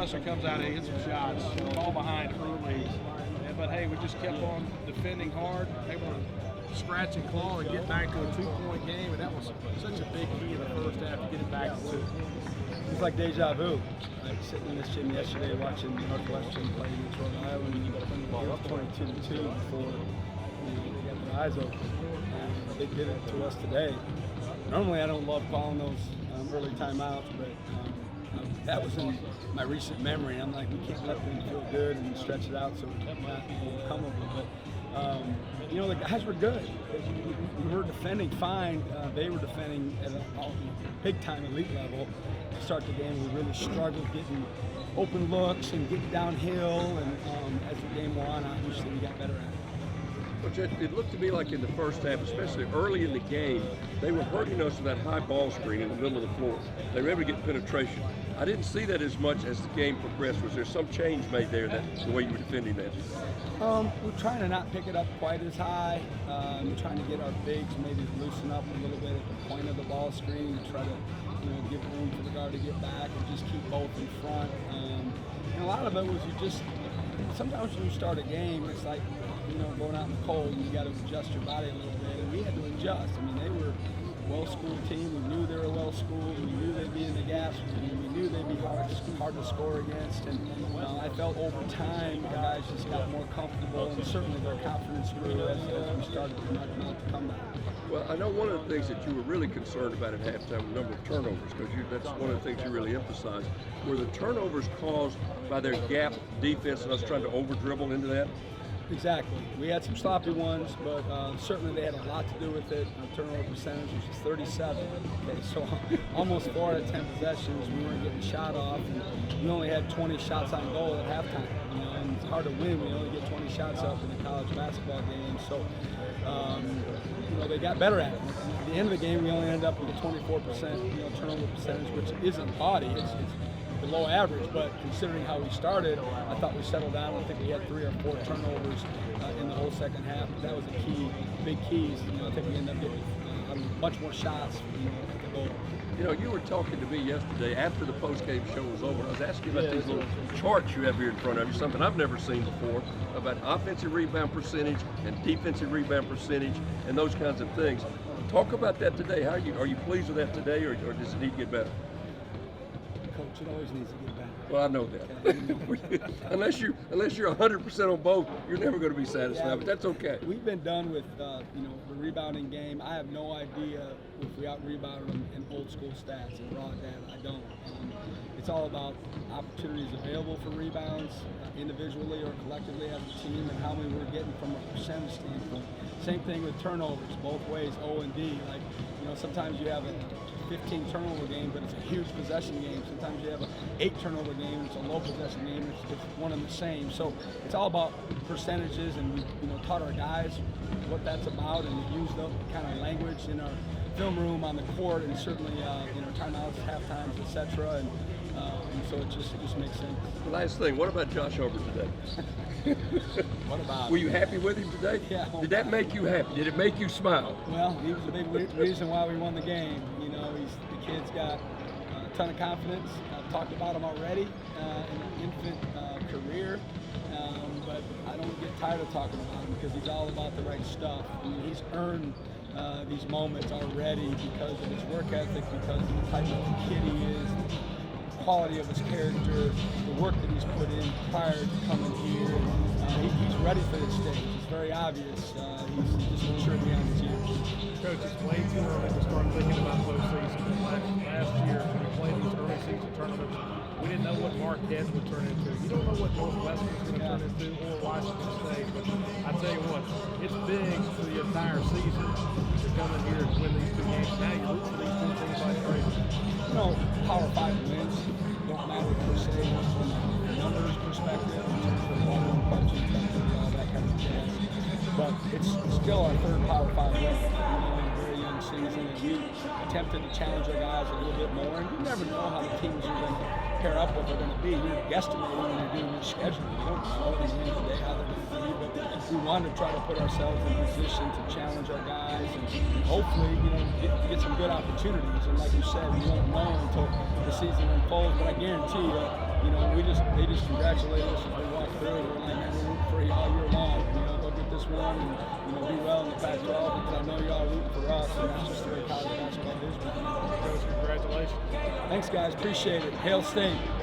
Northwestern comes out and hits some shots, fall behind early. But hey, we just kept on defending hard, able to scratch and claw and get back to a 2-point game, and that was such a big key in the first half to get it back to 2. It's like deja vu. Like sitting in this gym yesterday watching Northwestern play against Rhode Island, they were up 22-2 before they got their eyes open. And they did it to us today. Normally I don't love calling those early timeouts, but that was in my recent memory. I'm like, we can't let them feel good and stretch it out so it's not overcomable. But the guys were good. We were defending fine. They were defending at a big-time elite level. To start the game, we really struggled getting open looks and getting downhill. And as the game went on, obviously we got better at it. But it looked to me like in the first half, especially early in the game, they were hurting us with that high ball screen in the middle of the floor. They were able to get penetration. I didn't see that as much as the game progressed. Was there some change made there, that the way you were defending that? We're trying to not pick it up quite as high. We're trying to get our bigs maybe loosen up a little bit at the point of the ball screen and try to give room for the guard to get back and just keep both in front. And a lot of it was sometimes when you start a game, it's like, going out in the cold and you got to adjust your body a little bit, and we had to adjust. I mean, they were a well-schooled team. We knew they were well-schooled. We knew they'd be in the gas. We knew they'd be hard to score against. And I felt over time, the guys just got more comfortable, and certainly their confidence grew as we started to knock them out to come back. Well, I know one of the things that you were really concerned about at halftime, the number of turnovers, because that's one of the things you really emphasized. Were the turnovers caused by their gap defense and us trying to over-dribble into that? Exactly. We had some sloppy ones, but certainly they had a lot to do with it. Our turnover percentage was 37. Okay, so almost 4 out of 10 possessions, we weren't getting shot off. And we only had 20 shots on goal at halftime. And it's hard to win when you only get 20 shots up in a college basketball game. So, they got better at it. At the end of the game, we only ended up with a 24% turnover percentage, which isn't gaudy. It's below average, but considering how we started, I thought we settled down. I think we had 3 or 4 turnovers in the whole second half. But that was a key, big keys. I think we ended up getting much more shots at the goal. You were talking to me yesterday after the post-game show was over. I was asking you about these little charts you have here in front of you, something I've never seen before, about offensive rebound percentage and defensive rebound percentage and those kinds of things. Talk about that today. Are you pleased with that today, or does it need to get better? Coach, it always needs to get better. Well, I know that. unless you're 100% on both, you're never going to be satisfied. But that's okay. We've been done with the rebounding game. I have no idea if we out-rebounded them in old school stats and raw data. I don't. It's all about opportunities available for rebounds, individually or collectively as a team, and how many we're getting from a percentage standpoint. Same thing with turnovers, both ways, O and D. Like, sometimes you have a 15 turnover game, but it's a huge possession game. Sometimes you have an 8 turnover game, it's a low possession game, it's one and the same. So it's all about percentages, and we taught our guys what that's about, and we used that kind of language in our film room, on the court, and certainly timeouts, halftimes, etc. And so it just makes sense. The last thing, what about Josh Over today? What about? Were you happy with him today? Yeah. Did that make you happy? Did it make you smile? Well, he was a big reason why we won the game. The kid's got a ton of confidence. I've talked about him already in an infant career, but I don't get tired of talking about him because he's all about the right stuff. He's earned these moments already because of his work ethic, because of the type of kid he is, the quality of his character, the work that he's put in prior to coming here. He's ready for this stage. It's very obvious. He's just matured beyond his years. Coach, it's way too early to start thinking about postseason. Last year, when we played these early season tournaments, we didn't know what Marquette would turn into. You don't know what Northwestern is going to turn into, or Washington State. But I tell you what, it's big for the entire season to come in here and win these 2 games. Now you lose to these 2 teams like crazy. Power 5 wins don't matter per se from a numbers perspective, in terms of volume, punching, all that kind of jazz. But it's still our 3rd Power 5 win. In a very young season, and we attempted to challenge our guys a little bit more. And you never know how the teams you're going to pair up with are going to be. You're guesstimating when you're doing your schedule. You don't know at the end of the day how they're going to be. But we wanted to try to put ourselves in position to challenge our guys and hopefully, get some good opportunities. And like you said, we won't know until the season unfolds. But I guarantee you, we they just congratulate us as we walk through. We're like, man, we're rooting for you all year long. You know, go get this one and, you know, do well in the Pac-12 because I know you're all rooting for us, and that's just the way college basketball is. Coach, congratulations. Thanks, guys. Appreciate it. Hail State.